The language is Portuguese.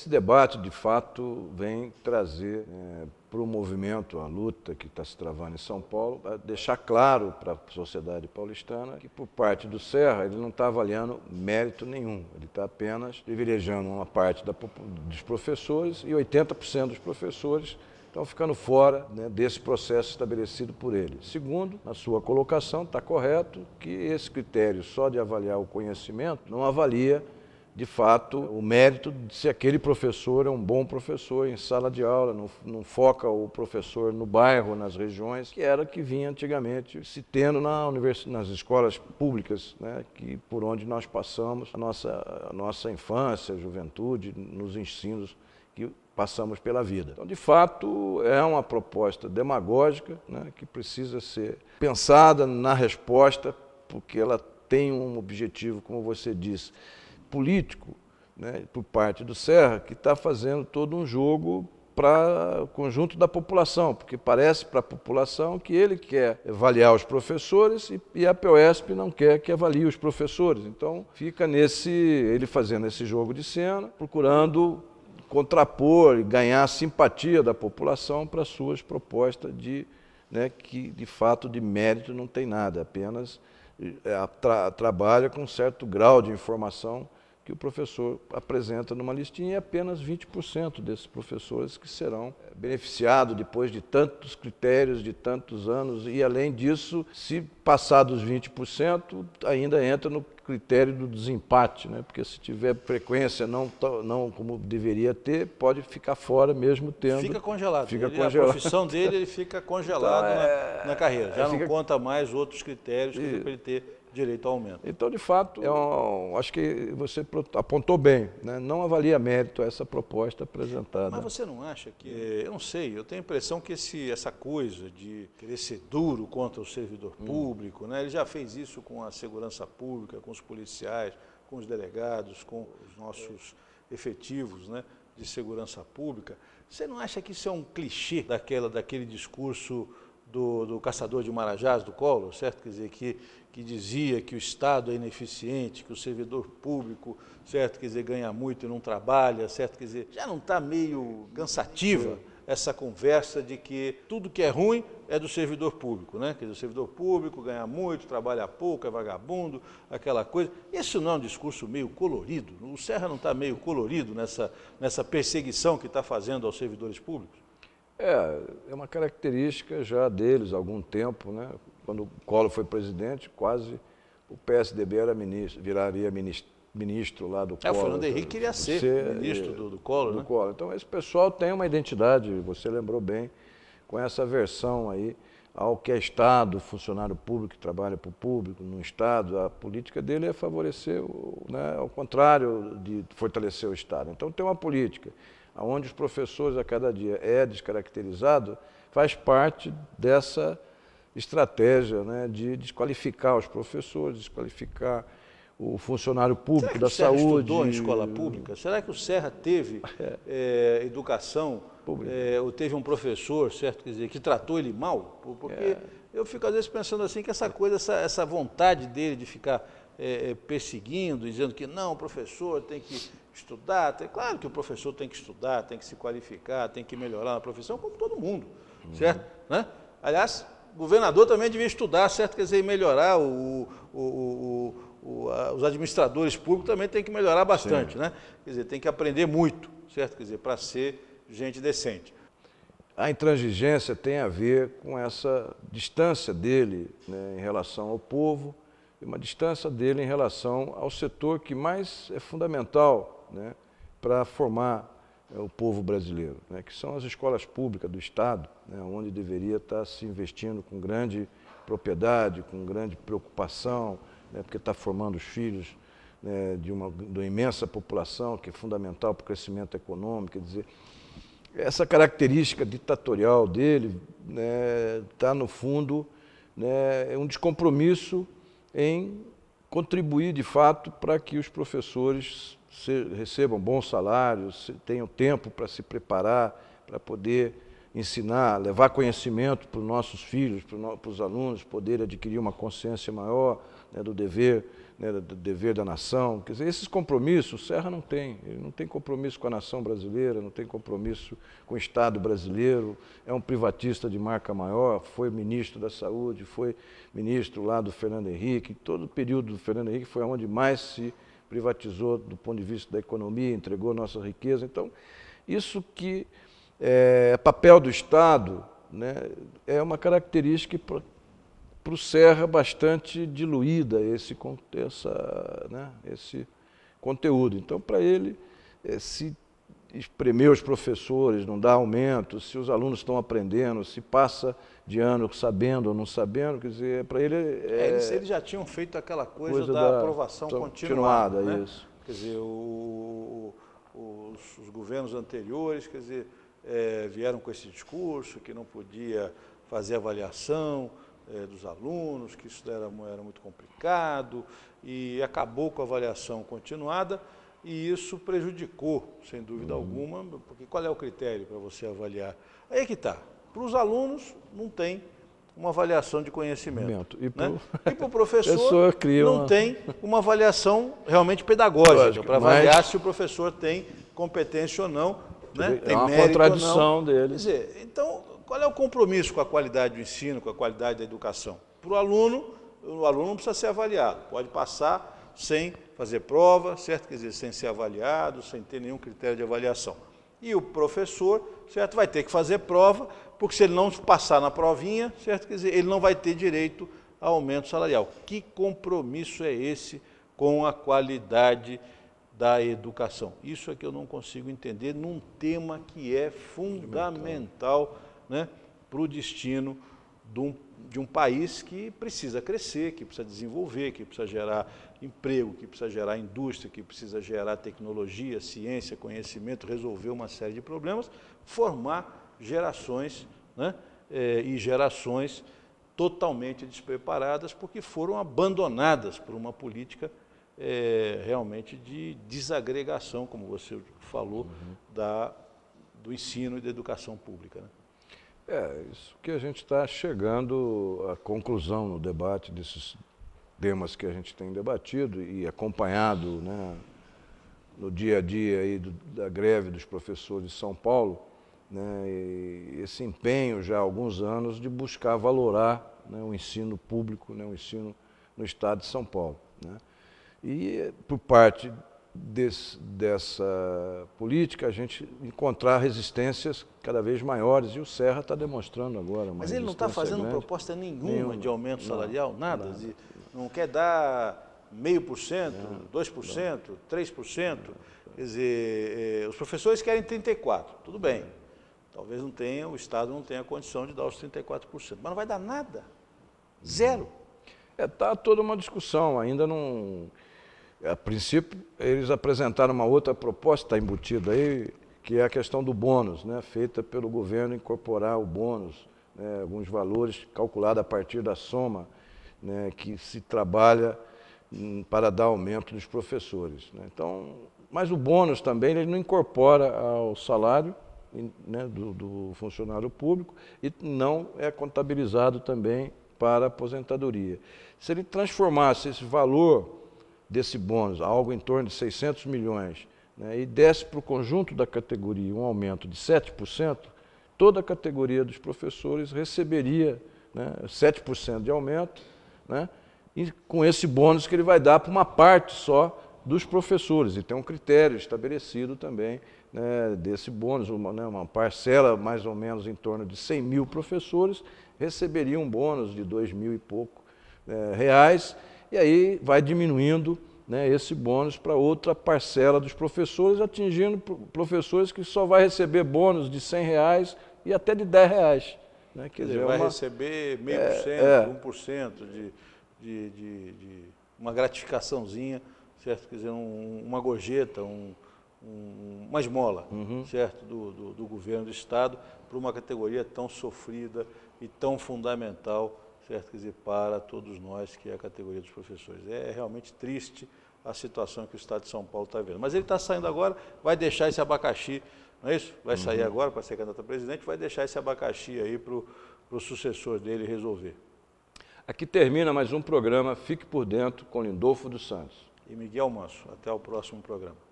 Esse debate, de fato, vem trazer para o movimento, a luta que está se travando em São Paulo, deixar claro para a sociedade paulistana que, por parte do Serra, ele não está avaliando mérito nenhum. Ele está apenas privilegiando uma parte dos professores e 80% dos professores estão ficando fora, né, desse processo estabelecido por ele. Segundo, na sua colocação, está correto que esse critério só de avaliar o conhecimento não avalia, de fato, o mérito de se aquele professor é um bom professor em sala de aula, não foca o professor no bairro, nas regiões, que era o que vinha antigamente se tendo nas escolas públicas, né, que, por onde nós passamos a nossa infância, juventude, nos ensinos que passamos pela vida. Então, de fato, é uma proposta demagógica, né, que precisa ser pensada na resposta, porque ela tem um objetivo, como você disse, político, né, por parte do Serra, que está fazendo todo um jogo para o conjunto da população, porque parece para a população que ele quer avaliar os professores e a POESP não quer que avalie os professores. Então, fica ele fazendo esse jogo de cena, procurando contrapor e ganhar a simpatia da população para suas propostas que, de fato, de mérito não tem nada, apenas trabalha com um certo grau de informação que o professor apresenta numa listinha, e apenas 20% desses professores que serão beneficiados depois de tantos critérios, de tantos anos, e além disso, se passar dos 20%, ainda entra no critério do desempate, né? Porque se tiver frequência não como deveria ter, pode ficar fora mesmo tendo. Fica congelado. Congelado. A profissão dele, ele fica congelado então, na carreira. Já não conta mais outros critérios para ele ter direito ao aumento. Então, de fato, acho que você apontou bem, né? Não avalia mérito essa proposta apresentada. Mas você não acha que, eu não sei, eu tenho a impressão que essa coisa de querer ser duro contra o servidor público, né? Ele já fez isso com a segurança pública, com os policiais, com os delegados, com os nossos efetivos, né, de segurança pública. Você não acha que isso é um clichê daquele discurso do caçador de Marajás, do Collor, certo? Quer dizer, que dizia que o Estado é ineficiente, que o servidor público, certo? Quer dizer, ganha muito e não trabalha, certo? Quer dizer, já não está meio cansativa essa conversa de que tudo que é ruim é do servidor público, né? Quer dizer, o servidor público ganha muito, trabalha pouco, é vagabundo, aquela coisa. Isso não é um discurso meio colorido? O Serra não está meio colorido nessa perseguição que está fazendo aos servidores públicos? É uma característica já deles há algum tempo, né? Quando o Collor foi presidente, quase o PSDB viraria ministro lá do Collor. O Fernando Henrique queria ser ministro do Collor, né? Collor. Então, esse pessoal tem uma identidade, você lembrou bem, com essa versão aí ao que é Estado, funcionário público que trabalha para o público, no Estado. A política dele é favorecer, né, ao contrário de fortalecer o Estado. Então, tem uma política onde os professores a cada dia é descaracterizado, faz parte dessa estratégia, né, de desqualificar os professores, desqualificar o funcionário público da saúde. Será que o Serra estudou em escola pública? Será que o Serra teve educação, ou teve um professor, certo, quer dizer, que tratou ele mal? Porque eu fico às vezes pensando assim que essa vontade dele de ficar perseguindo, dizendo que não, o professor tem que estudar, claro que o professor tem que estudar, tem que se qualificar, tem que melhorar na profissão, como todo mundo, certo? Né? Aliás, o governador também devia estudar, certo? Quer dizer, melhorar, os administradores públicos também têm que melhorar bastante, né? Quer dizer, tem que aprender muito, certo? Quer dizer, para ser gente decente. A intransigência tem a ver com essa distância dele, né, em relação ao povo, e uma distância dele em relação ao setor que mais é fundamental, né, para formar o povo brasileiro, né, que são as escolas públicas do Estado, né, onde deveria estar se investindo com grande propriedade, com grande preocupação, né, porque está formando os filhos, né, de uma imensa população que é fundamental para o crescimento econômico. Quer dizer, essa característica ditatorial dele está, no fundo, né, um descompromisso em contribuir, de fato, para que os professores recebam bons salários, tenham tempo para se preparar, para poder ensinar, levar conhecimento para os nossos filhos, para os alunos, poderem adquirir uma consciência maior, né, do dever né, do dever da nação. Quer dizer, esses compromissos o Serra não tem. Ele não tem compromisso com a nação brasileira, não tem compromisso com o Estado brasileiro, é um privatista de marca maior, foi ministro da Saúde, foi ministro lá do Fernando Henrique. Todo o período do Fernando Henrique foi onde mais se privatizou do ponto de vista da economia, entregou nossa riqueza. Então, isso que é papel do Estado, né, é uma característica para o Serra bastante diluída esse conteúdo. Então, para ele, se espremer os professores, não dá aumento, se os alunos estão aprendendo, se passa de ano sabendo ou não sabendo, quer dizer, para ele... Eles já tinham feito aquela coisa da aprovação continuada, né? Isso. Quer dizer, os governos anteriores, quer dizer, vieram com esse discurso que não podia fazer avaliação dos alunos, que isso era muito complicado, e acabou com a avaliação continuada, e isso prejudicou, sem dúvida alguma, porque qual é o critério para você avaliar? Aí é que está. Para os alunos, não tem uma avaliação de conhecimento. E para o professor, não tem uma avaliação realmente pedagógica, para avaliar se o professor tem competência ou não, né? Tem uma mérito contradição ou não. dele. Quer dizer, então, qual é o compromisso com a qualidade do ensino, com a qualidade da educação? Para o aluno não precisa ser avaliado, pode passar sem fazer prova, certo? Quer dizer, sem ser avaliado, sem ter nenhum critério de avaliação. E o professor, certo, vai ter que fazer prova, porque se ele não passar na provinha, certo, quer dizer, ele não vai ter direito a aumento salarial. Que compromisso é esse com a qualidade da educação? Isso é que eu não consigo entender num tema que é fundamental, né, para o destino de um país que precisa crescer, que precisa desenvolver, que precisa gerar emprego, que precisa gerar indústria, que precisa gerar tecnologia, ciência, conhecimento, resolver uma série de problemas, formar gerações, né, e gerações totalmente despreparadas porque foram abandonadas por uma política realmente de desagregação, como você falou, do ensino e da educação pública, né? Isso que a gente está chegando à conclusão no debate desses temas que a gente tem debatido e acompanhado, né, no dia a dia aí da greve dos professores de São Paulo, né, e esse empenho já há alguns anos de buscar valorar, né, o ensino público, né, o ensino no estado de São Paulo, né. E por parte dessa política, a gente encontrar resistências cada vez maiores, e o Serra está demonstrando agora. Mas ele não está fazendo proposta nenhuma de aumento salarial, nada? Não quer dar 0,5%, 2%, 3%? Quer dizer, os professores querem 34%, tudo bem. Talvez não tenha, o Estado não tenha condição de dar os 34%, mas não vai dar nada, zero. Está toda uma discussão, ainda não... A princípio, eles apresentaram uma outra proposta, está embutida aí, que é a questão do bônus, né, feita pelo governo incorporar o bônus, né, alguns valores calculados a partir da soma, né, que se trabalha para dar aumento dos professores, né. Então, mas o bônus também ele não incorpora ao salário, né, do funcionário público e não é contabilizado também para a aposentadoria. Se ele transformasse esse valor desse bônus, algo em torno de 600 milhões, né, e desse para o conjunto da categoria um aumento de 7%, toda a categoria dos professores receberia, né, 7% de aumento, né, e com esse bônus que ele vai dar para uma parte só dos professores. E tem um critério estabelecido também, né, desse bônus, uma parcela mais ou menos em torno de 100 mil professores receberia um bônus de 2 mil e pouco reais, e aí vai diminuindo, né, esse bônus para outra parcela dos professores, atingindo professores que só vai receber bônus de R$100 e até de R$10. Né, quer dizer, vai receber 0,5%, 1% de uma gratificaçãozinha, certo? Quer dizer, uma gorjeta, uma esmola, certo? Do governo do Estado para uma categoria tão sofrida e tão fundamental, certo? Quer dizer, para todos nós, que é a categoria dos professores. É realmente triste a situação que o Estado de São Paulo está vendo. Mas ele está saindo agora, vai deixar esse abacaxi, não é isso? Vai sair agora para ser candidato a presidente, vai deixar esse abacaxi aí para o sucessor dele resolver. Aqui termina mais um programa Fique por Dentro com Lindolfo dos Santos. E Miguel Manso. Até o próximo programa.